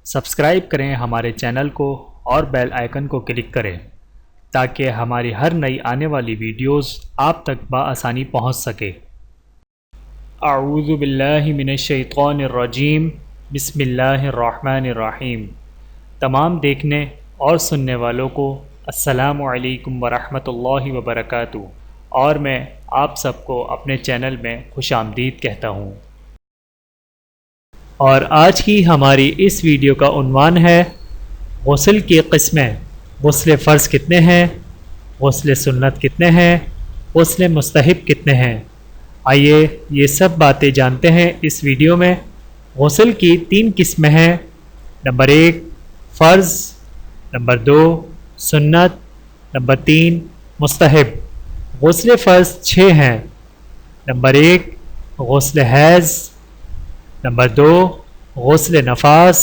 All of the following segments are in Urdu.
سبسکرائب کریں ہمارے چینل کو اور بیل آئیکن کو کلک کریں تاکہ ہماری ہر نئی آنے والی ویڈیوز آپ تک بآسانی پہنچ سکے۔ اعوذ باللہ من الشیطان الرجیم، بسم اللہ الرحمن الرحیم۔ تمام دیکھنے اور سننے والوں کو السلام علیکم ورحمۃ اللہ وبرکاتہ، اور میں آپ سب کو اپنے چینل میں خوش آمدید کہتا ہوں۔ اور آج کی ہماری اس ویڈیو کا عنوان ہے غسل کی قسمیں۔ غسل فرض کتنے ہیں، غسل سنت کتنے ہیں، غسل مستحب کتنے ہیں؟ آئیے یہ سب باتیں جانتے ہیں اس ویڈیو میں۔ غسل کی 3 قسمیں ہیں۔ نمبر 1 فرض، نمبر 2 سنت، نمبر 3 مستحب۔ غسل فرض 6 ہیں۔ نمبر 1 غسل حیض، نمبر 2 غسل نفاس،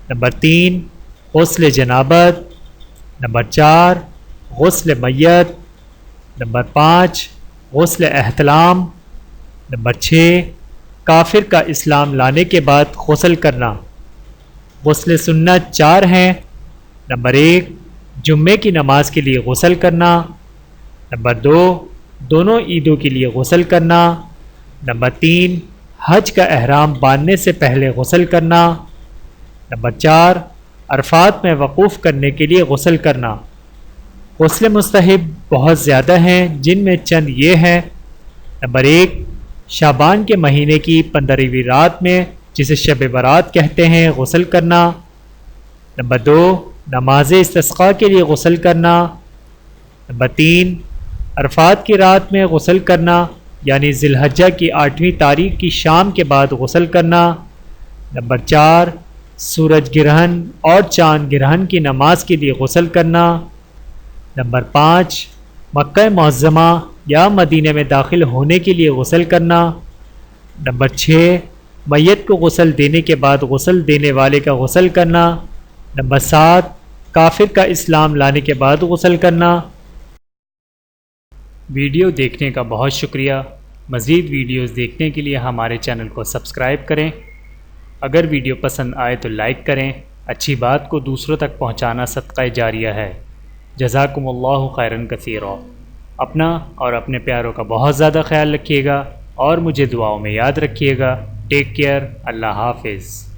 نمبر 3 غسل جنابت، نمبر 4 غسل میت، نمبر 5 غسل احتلام، نمبر 6 کافر کا اسلام لانے کے بعد غسل کرنا۔ غسل سنت 4 ہیں۔ نمبر 1 جمعے کی نماز کے لیے غسل کرنا، نمبر 2 دونوں عیدوں کے لیے غسل کرنا، نمبر 3 حج کا احرام باندھنے سے پہلے غسل کرنا، نمبر 4 عرفات میں وقوف کرنے کے لیے غسل کرنا۔ غسل مستحب بہت زیادہ ہیں، جن میں چند یہ ہیں۔ نمبر 1 شعبان کے مہینے کی 15ویں رات میں، جسے شب برات کہتے ہیں، غسل کرنا۔ نمبر 2 نماز استسقاء کے لیے غسل کرنا۔ نمبر 3 عرفات کی رات میں غسل کرنا، یعنی ذی الحجہ کی 8ویں تاریخ کی شام کے بعد غسل کرنا۔ نمبر 4 سورج گرہن اور چاند گرہن کی نماز کے لیے غسل کرنا۔ نمبر 5 مکہ معظمہ یا مدینہ میں داخل ہونے کے لیے غسل کرنا۔ نمبر 6 میت کو غسل دینے کے بعد غسل دینے والے کا غسل کرنا۔ نمبر 7 کافر کا اسلام لانے کے بعد غسل کرنا۔ ویڈیو دیکھنے کا بہت شکریہ۔ مزید ویڈیوز دیکھنے کے لیے ہمارے چینل کو سبسکرائب کریں۔ اگر ویڈیو پسند آئے تو لائک کریں۔ اچھی بات کو دوسروں تک پہنچانا صدقہ جاریہ ہے۔ جزاکم اللہ خیرا کثیرا۔ اپنا اور اپنے پیاروں کا بہت زیادہ خیال رکھیے گا اور مجھے دعاؤں میں یاد رکھیے گا۔ Take care. اللہ حافظ۔